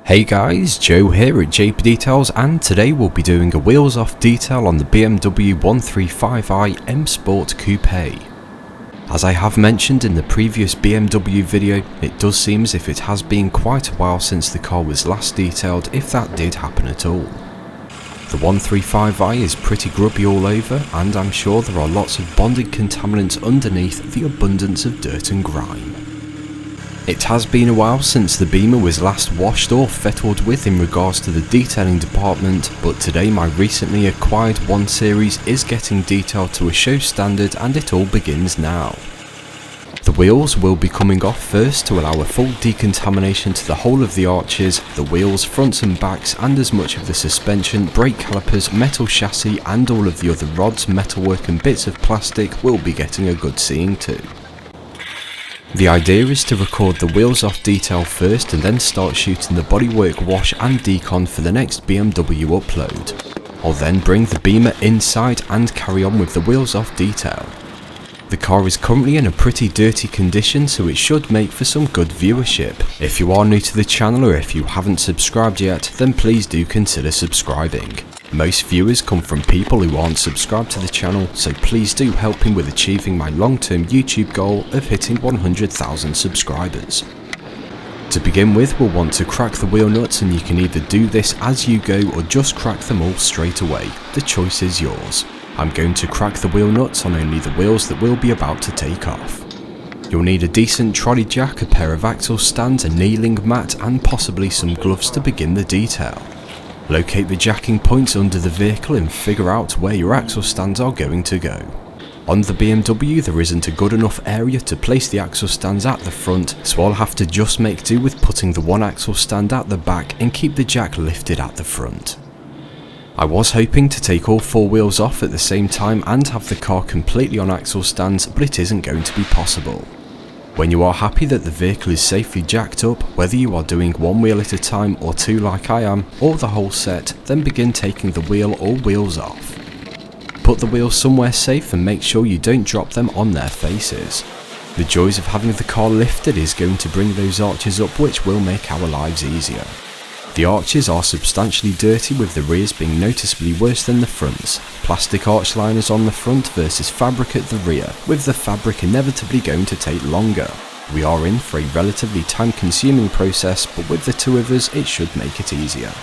Hey guys, Joe here at JP Details, and today we'll be doing a wheels off detail on the BMW 135i M Sport Coupe. As I have mentioned in the previous BMW video, it does seem as if it has been quite a while since the car was last detailed, if that did happen at all. The 135i is pretty grubby all over, and I'm sure there are lots of bonded contaminants underneath the abundance of dirt and grime. It has been a while since the Beamer was last washed or fettled with in regards to the detailing department, but today my recently acquired 1 Series is getting detailed to a show standard, and it all begins now. The wheels will be coming off first to allow a full decontamination to the whole of the arches, the wheels, fronts and backs, and as much of the suspension, brake calipers, metal chassis and all of the other rods, metalwork and bits of plastic will be getting a good seeing to. The idea is to record the wheels off detail first and then start shooting the bodywork wash and decon for the next BMW upload. I'll then bring the Beamer inside and carry on with the wheels off detail. The car is currently in a pretty dirty condition, so it should make for some good viewership. If you are new to the channel or if you haven't subscribed yet, then please do consider subscribing. Most viewers come from people who aren't subscribed to the channel, so please do help me with achieving my long-term YouTube goal of hitting 100,000 subscribers. To begin with, we'll want to crack the wheel nuts, and you can either do this as you go or just crack them all straight away. The choice is yours. I'm going to crack the wheel nuts on only the wheels that we'll be about to take off. You'll need a decent trolley jack, a pair of axle stands, a kneeling mat and possibly some gloves to begin the detail. Locate the jacking points under the vehicle and figure out where your axle stands are going to go. On the BMW there isn't a good enough area to place the axle stands at the front, so I'll have to just make do with putting the one axle stand at the back and keep the jack lifted at the front. I was hoping to take all 4 wheels off at the same time and have the car completely on axle stands, but it isn't going to be possible. When you are happy that the vehicle is safely jacked up, whether you are doing 1 wheel at a time or 2 like I am, or the whole set, then begin taking the wheel or wheels off. Put the wheels somewhere safe and make sure you don't drop them on their faces. The joys of having the car lifted is going to bring those arches up, which will make our lives easier. The arches are substantially dirty, with the rears being noticeably worse than the fronts. Plastic arch liners on the front versus fabric at the rear, with the fabric inevitably going to take longer. We are in for a relatively time-consuming process, but with the 2 of us it should make it easier.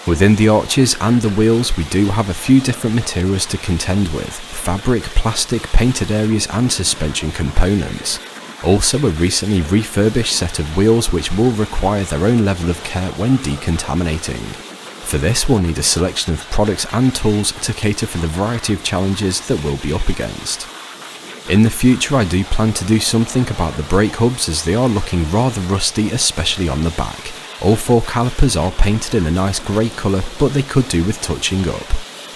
Within the arches and the wheels we do have a few different materials to contend with: fabric, plastic, painted areas and suspension components. Also a recently refurbished set of wheels which will require their own level of care when decontaminating. For this we'll need a selection of products and tools to cater for the variety of challenges that we'll be up against. In the future I do plan to do something about the brake hubs, as they are looking rather rusty, especially on the back. All 4 calipers are painted in a nice grey colour, but they could do with touching up.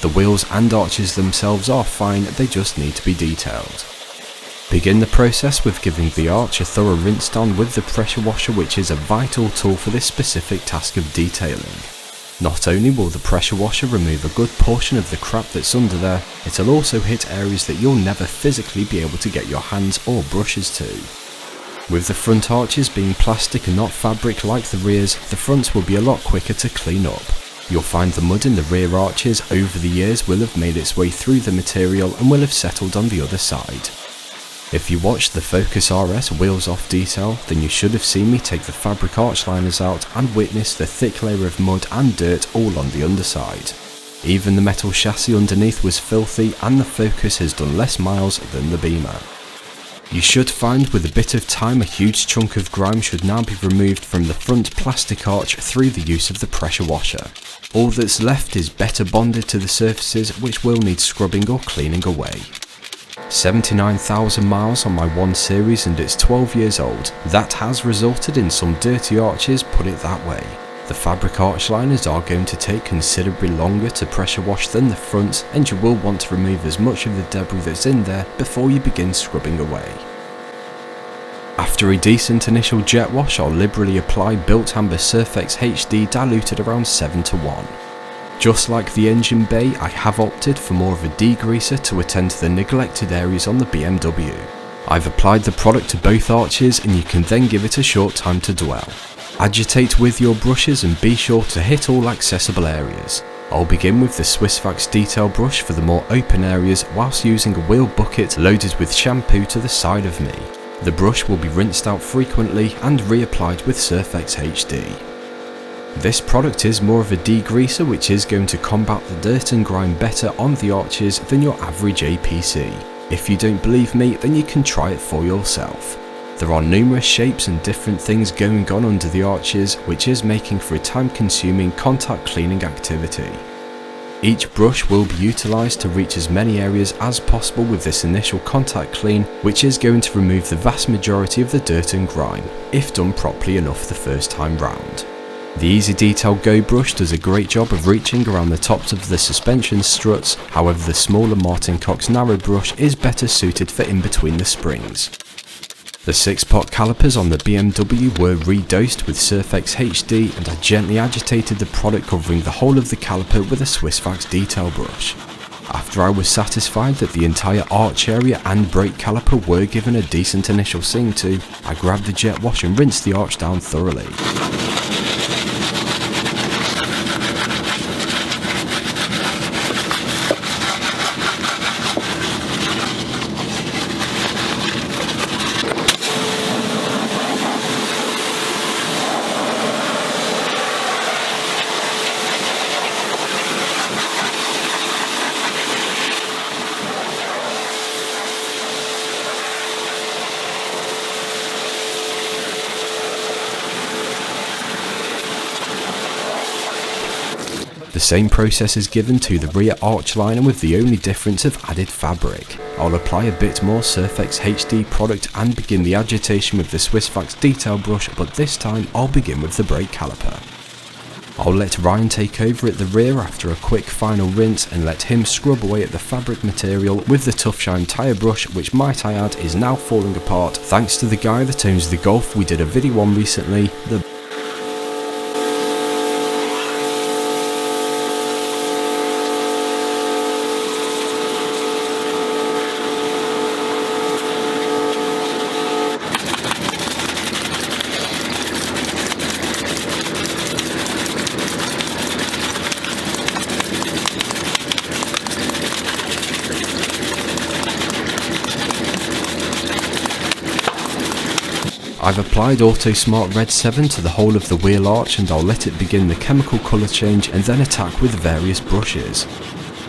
The wheels and arches themselves are fine, they just need to be detailed. Begin the process with giving the arch a thorough rinse down with the pressure washer, which is a vital tool for this specific task of detailing. Not only will the pressure washer remove a good portion of the crap that's under there, it'll also hit areas that you'll never physically be able to get your hands or brushes to. With the front arches being plastic and not fabric like the rears, the fronts will be a lot quicker to clean up. You'll find the mud in the rear arches over the years will have made its way through the material and will have settled on the other side. If you watched the Focus RS wheels off detail, then you should have seen me take the fabric arch liners out and witness the thick layer of mud and dirt all on the underside. Even the metal chassis underneath was filthy, and the Focus has done less miles than the Beamer. You should find with a bit of time a huge chunk of grime should now be removed from the front plastic arch through the use of the pressure washer. All that's left is better bonded to the surfaces, which will need scrubbing or cleaning away. 79,000 miles on my 1 Series and it's 12 years old. That has resulted in some dirty arches, put it that way. The fabric arch liners are going to take considerably longer to pressure wash than the fronts, and you will want to remove as much of the debris that's in there before you begin scrubbing away. After a decent initial jet wash, I'll liberally apply Built Amber Surfex HD diluted around 7:1. Just like the engine bay, I have opted for more of a degreaser to attend to the neglected areas on the BMW. I've applied the product to both arches, and you can then give it a short time to dwell. Agitate with your brushes and be sure to hit all accessible areas. I'll begin with the Swissvax detail brush for the more open areas whilst using a wheel bucket loaded with shampoo to the side of me. The brush will be rinsed out frequently and reapplied with Surfex HD. This product is more of a degreaser which is going to combat the dirt and grime better on the arches than your average APC. If you don't believe me, then you can try it for yourself. There are numerous shapes and different things going on under the arches, which is making for a time-consuming contact cleaning activity. Each brush will be utilised to reach as many areas as possible with this initial contact clean, which is going to remove the vast majority of the dirt and grime, if done properly enough the first time round. The Easy Detail Go brush does a great job of reaching around the tops of the suspension struts, however the smaller Martin Cox narrow brush is better suited for in between the springs. The 6-pot calipers on the BMW were redosed with Surfex HD, and I gently agitated the product covering the whole of the caliper with a Swissvax detail brush. After I was satisfied that the entire arch area and brake caliper were given a decent initial sing to, I grabbed the jet wash and rinsed the arch down thoroughly. The same process is given to the rear arch liner with the only difference of added fabric. I'll apply a bit more Surfex HD product and begin the agitation with the Swissvax detail brush, but this time I'll begin with the brake caliper. I'll let Ryan take over at the rear after a quick final rinse and let him scrub away at the fabric material with the Tough Shine tyre brush, which might I add is now falling apart thanks to the guy that owns the Golf we did a video on recently, the I've applied Auto Smart Red 7 to the whole of the wheel arch, and I'll let it begin the chemical colour change and then attack with various brushes.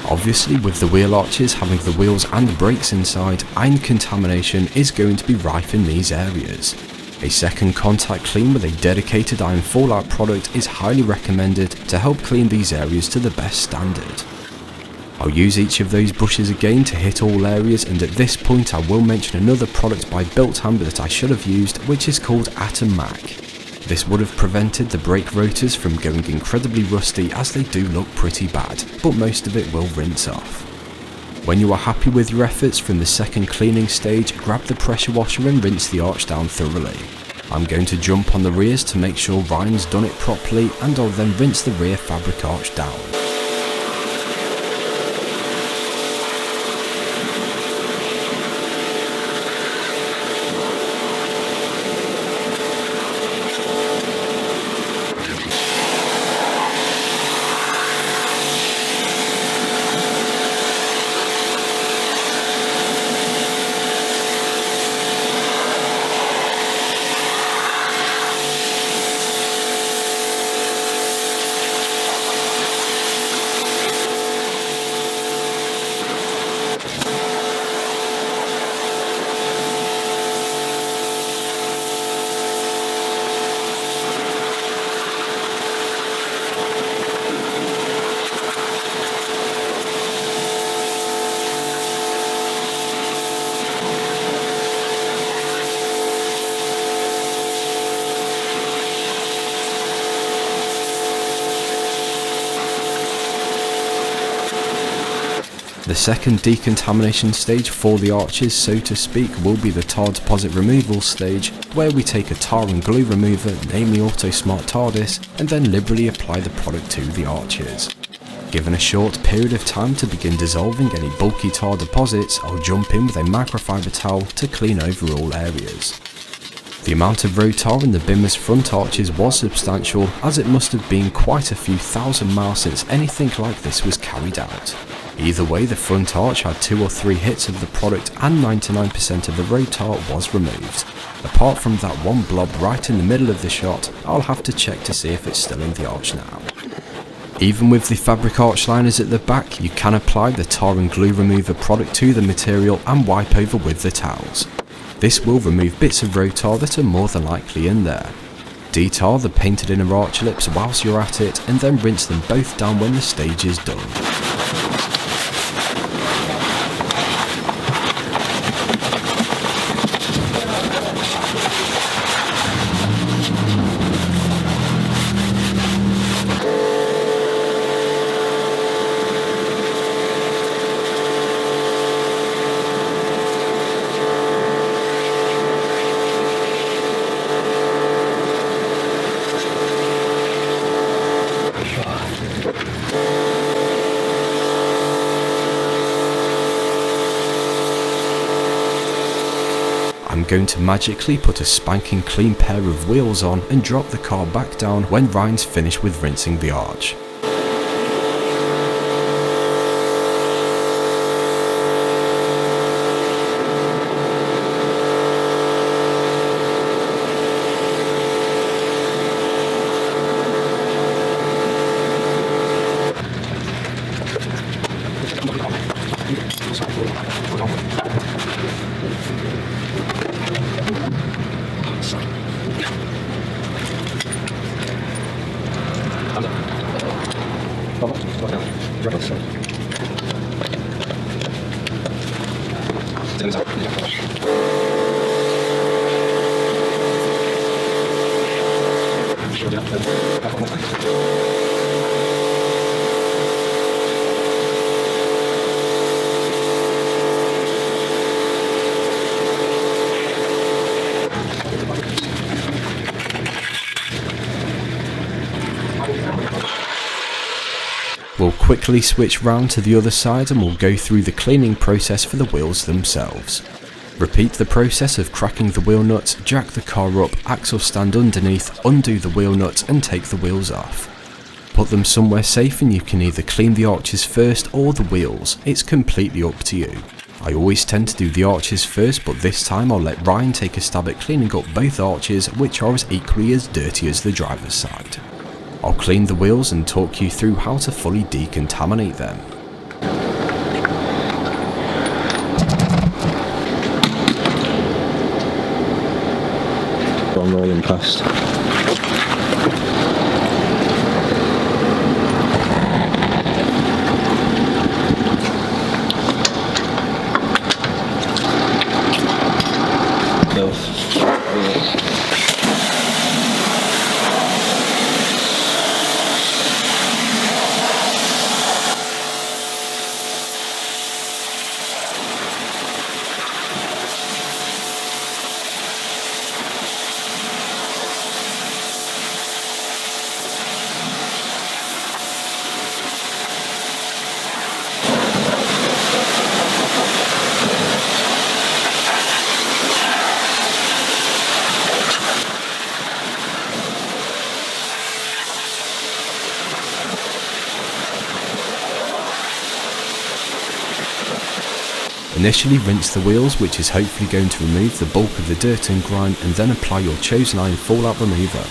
Obviously, with the wheel arches having the wheels and brakes inside, iron contamination is going to be rife in these areas. A second contact clean with a dedicated iron fallout product is highly recommended to help clean these areas to the best standard. I'll use each of those brushes again to hit all areas, and at this point I will mention another product by Biltham that I should have used, which is called Atom Mac. This would have prevented the brake rotors from going incredibly rusty, as they do look pretty bad, but most of it will rinse off. When you are happy with your efforts from the second cleaning stage, grab the pressure washer and rinse the arch down thoroughly. I'm going to jump on the rears to make sure Ryan's done it properly, and I'll then rinse the rear fabric arch down. The second decontamination stage for the arches, so to speak, will be the tar deposit removal stage, where we take a tar and glue remover, namely Auto Smart TARDIS, and then liberally apply the product to the arches. Given a short period of time to begin dissolving any bulky tar deposits, I'll jump in with a microfiber towel to clean over all areas. The amount of rotar in the Bimmer's front arches was substantial, as it must have been quite a few thousand miles since anything like this was carried out. Either way, the front arch had 2 or 3 hits of the product and 99% of the rotar was removed. Apart from that one blob right in the middle of the shot, I'll have to check to see if it's still in the arch now. Even with the fabric arch liners at the back, you can apply the tar and glue remover product to the material and wipe over with the towels. This will remove bits of rotar that are more than likely in there. Detar the painted inner arch lips whilst you're at it, and then rinse them both down when the stage is done. I'm going to magically put a spanking clean pair of wheels on and drop the car back down when Ryan's finished with rinsing the arch. We'll quickly switch round to the other side and we'll go through the cleaning process for the wheels themselves. Repeat the process of cracking the wheel nuts, jack the car up, axle stand underneath, undo the wheel nuts and take the wheels off. Put them somewhere safe and you can either clean the arches first or the wheels, it's completely up to you. I always tend to do the arches first, but this time I'll let Ryan take a stab at cleaning up both arches, which are as equally as dirty as the driver's side. I'll clean the wheels and talk you through how to fully decontaminate them. I'm rolling past. Initially rinse the wheels, which is hopefully going to remove the bulk of the dirt and grime, and then apply your chosen iron fallout remover.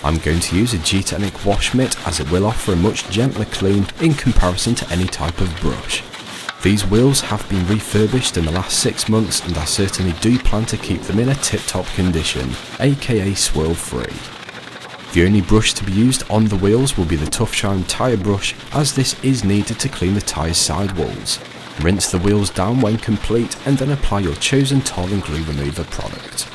I'm going to use a G-Technic wash mitt as it will offer a much gentler clean in comparison to any type of brush. These wheels have been refurbished in the last 6 months and I certainly do plan to keep them in a tip-top condition, aka swirl free. The only brush to be used on the wheels will be the Tough Shine tyre brush, as this is needed to clean the tyre's sidewalls. Rinse the wheels down when complete and then apply your chosen tar and glue remover product.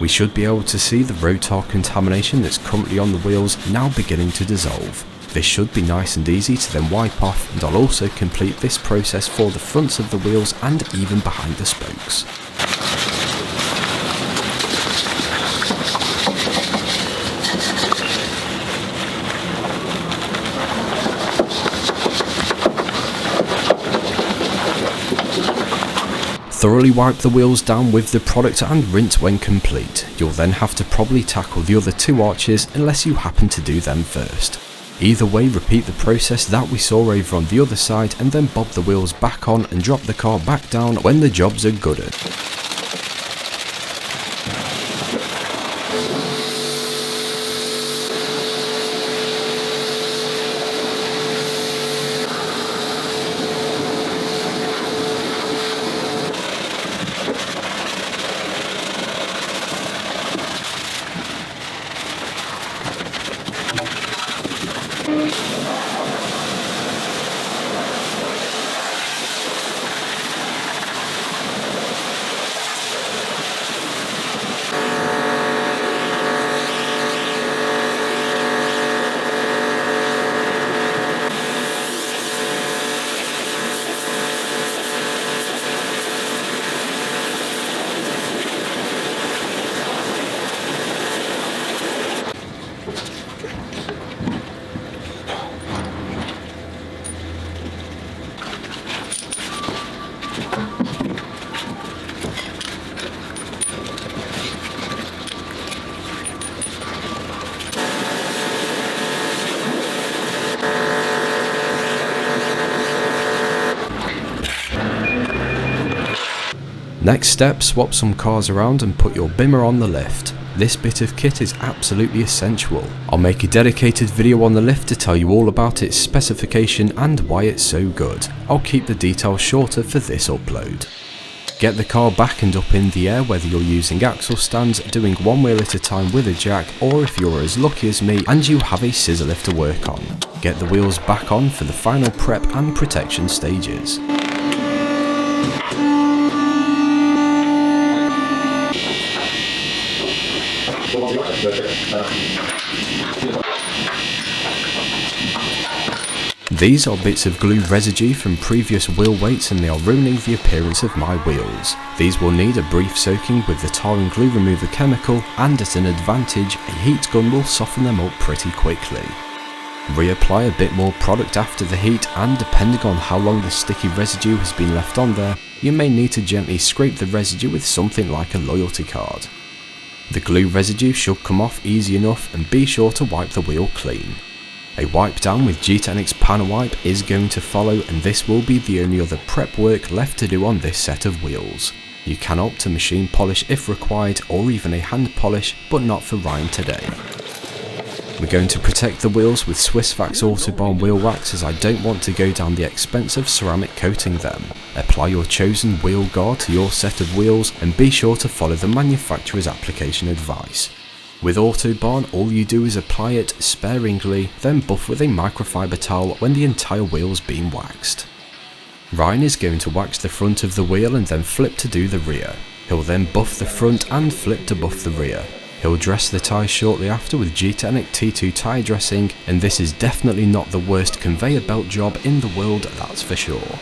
We should be able to see the road tar contamination that's currently on the wheels now beginning to dissolve. This should be nice and easy to then wipe off, and I'll also complete this process for the fronts of the wheels and even behind the spokes. Thoroughly wipe the wheels down with the product and rinse when complete. You'll then have to probably tackle the other two arches unless you happen to do them first. Either way, repeat the process that we saw over on the other side and then bob the wheels back on and drop the car back down when the jobs are gooded. Next step, swap some cars around and put your bimmer on the lift. This bit of kit is absolutely essential. I'll make a dedicated video on the lift to tell you all about its specification and why it's so good. I'll keep the details shorter for this upload. Get the car back and up in the air, whether you're using axle stands, doing one wheel at a time with a jack, or if you're as lucky as me and you have a scissor lift to work on. Get the wheels back on for the final prep and protection stages. These are bits of glue residue from previous wheel weights and they are ruining the appearance of my wheels. These will need a brief soaking with the tar and glue remover chemical, and at an advantage, a heat gun will soften them up pretty quickly. Reapply a bit more product after the heat, and depending on how long the sticky residue has been left on there, you may need to gently scrape the residue with something like a loyalty card. The glue residue should come off easy enough, and be sure to wipe the wheel clean. A wipe down with G-Technic's panel wipe is going to follow, and this will be the only other prep work left to do on this set of wheels. You can opt to machine polish if required, or even a hand polish, but not for Ryan today. We're going to protect the wheels with Swissvax Autobahn wheel wax, as I don't want to go down the expense of ceramic coating them. Apply your chosen wheel guard to your set of wheels and be sure to follow the manufacturer's application advice. With Autobahn, all you do is apply it sparingly, then buff with a microfiber towel when the entire wheel's been waxed. Ryan is going to wax the front of the wheel and then flip to do the rear. He'll then buff the front and flip to buff the rear. He'll dress the tyres shortly after with Decontaminating T2 tyre dressing, and this is definitely not the worst conveyor belt job in the world, that's for sure.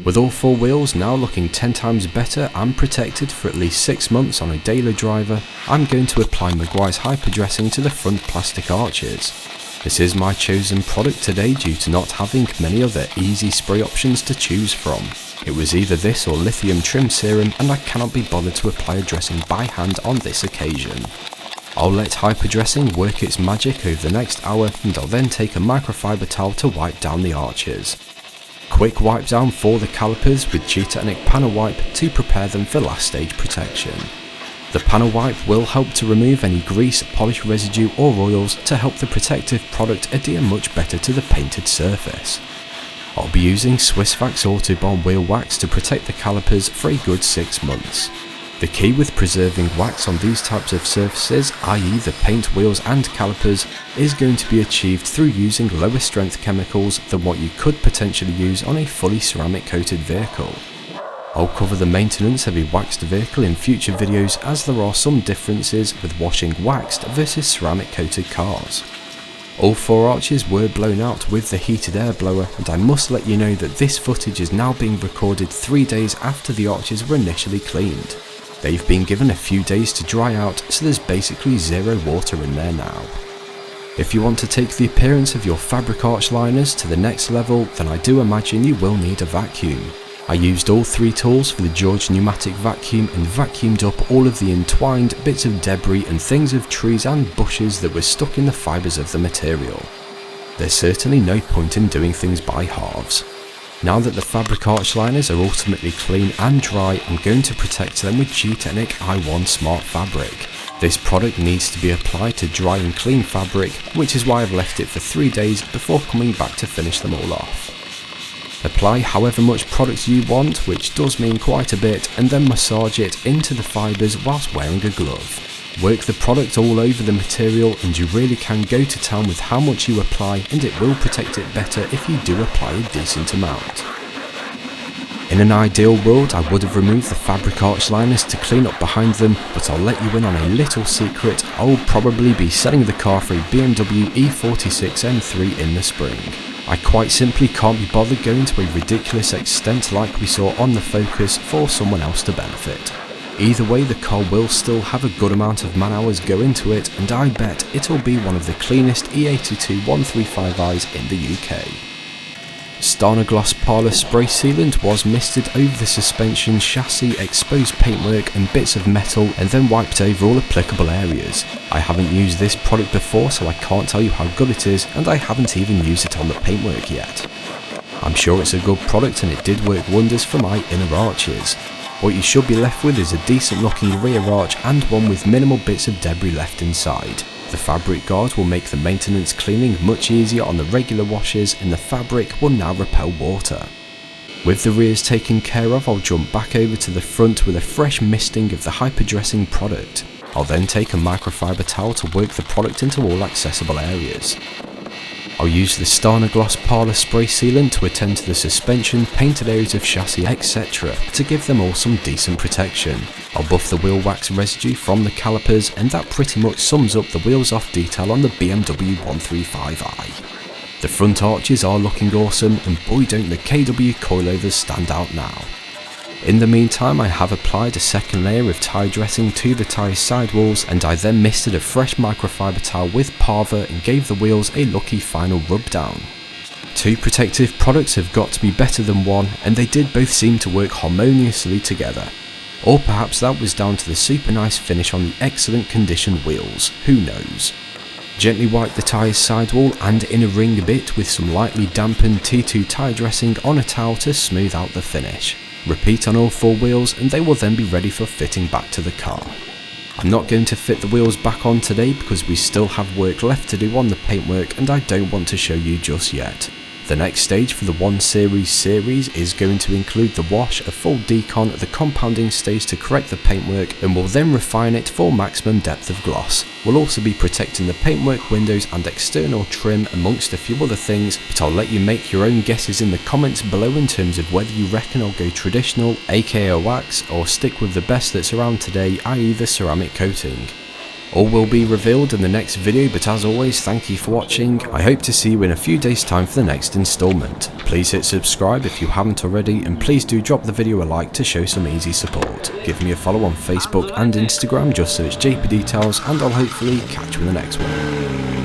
With all 4 wheels now looking 10 times better and protected for at least 6 months on a daily driver, I'm going to apply Maguire's hyperdressing to the front plastic arches. This is my chosen product today due to not having many other easy spray options to choose from. It was either this or lithium trim serum, and I cannot be bothered to apply a dressing by hand on this occasion. I'll let hyperdressing work its magic over the next hour, and I'll then take a microfiber towel to wipe down the arches. Quick wipe down for the calipers with Decontaminating panel wipe to prepare them for last stage protection. The panel wipe will help to remove any grease, polish residue or oils to help the protective product adhere much better to the painted surface. I'll be using Swissvax Autobahn wheel wax to protect the calipers for a good 6 months. The key with preserving wax on these types of surfaces, i.e. the paint, wheels and calipers, is going to be achieved through using lower strength chemicals than what you could potentially use on a fully ceramic coated vehicle. I'll cover the maintenance of a waxed vehicle in future videos, as there are some differences with washing waxed versus ceramic coated cars. All 4 arches were blown out with the heated air blower, and I must let you know that this footage is now being recorded 3 days after the arches were initially cleaned. They've been given a few days to dry out, so there's basically zero water in there now. If you want to take the appearance of your fabric arch liners to the next level, then I do imagine you will need a vacuum. I used all 3 tools for the George pneumatic vacuum and vacuumed up all of the entwined bits of debris and things of trees and bushes that were stuck in the fibres of the material. There's certainly no point in doing things by halves. Now that the fabric arch liners are ultimately clean and dry, I'm going to protect them with Decontaminating i1 Smart Fabric. This product needs to be applied to dry and clean fabric, which is why I've left it for 3 days before coming back to finish them all off. Apply however much product you want, which does mean quite a bit, and then massage it into the fibres whilst wearing a glove. Work the product all over the material, and you really can go to town with how much you apply, and it will protect it better if you do apply a decent amount. In an ideal world, I would have removed the fabric arch liners to clean up behind them, but I'll let you in on a little secret. I'll probably be selling the car for a BMW E46 M3 in the spring. I quite simply can't be bothered going to a ridiculous extent like we saw on the Focus for someone else to benefit. Either way, the car will still have a good amount of man hours go into it, and I bet it'll be one of the cleanest E82 135i's in the UK. Starner Gloss Parlour spray sealant was misted over the suspension, chassis, exposed paintwork and bits of metal, and then wiped over all applicable areas. I haven't used this product before, so I can't tell you how good it is, and I haven't even used it on the paintwork yet. I'm sure it's a good product, and it did work wonders for my inner arches. What you should be left with is a decent looking rear arch and one with minimal bits of debris left inside. The fabric guard will make the maintenance cleaning much easier on the regular washes, and the fabric will now repel water. With the rears taken care of, I'll jump back over to the front with a fresh misting of the hyperdressing product. I'll then take a microfiber towel to work the product into all accessible areas. I'll use the Starner Gloss Parlour spray sealant to attend to the suspension, painted areas of chassis, etc. to give them all some decent protection. I'll buff the wheel wax residue from the calipers, and that pretty much sums up the wheels off detail on the BMW 135i. The front arches are looking awesome, and boy don't the KW coilovers stand out now. In the meantime, I have applied a second layer of tyre dressing to the tyre sidewalls, and I then misted a fresh microfiber towel with Parva and gave the wheels a lucky final rub down. 2 protective products have got to be better than one, and they did both seem to work harmoniously together. Or perhaps that was down to the super nice finish on the excellent condition wheels, who knows. Gently wipe the tyre's sidewall and inner ring a bit with some lightly dampened T2 tyre dressing on a towel to smooth out the finish. Repeat on all 4 wheels and they will then be ready for fitting back to the car. I'm not going to fit the wheels back on today because we still have work left to do on the paintwork and I don't want to show you just yet. The next stage for the 1 series is going to include the wash, a full decon, the compounding stage to correct the paintwork, and we'll then refine it for maximum depth of gloss. We'll also be protecting the paintwork, windows and external trim amongst a few other things, but I'll let you make your own guesses in the comments below in terms of whether you reckon I'll go traditional, aka wax, or stick with the best that's around today, i.e. the ceramic coating. All will be revealed in the next video, but as always, thank you for watching. I hope to see you in a few days time for the next installment. Please hit subscribe if you haven't already, and please do drop the video a like to show some easy support. Give me a follow on Facebook and Instagram, just search JP Details, and I'll hopefully catch you in the next one.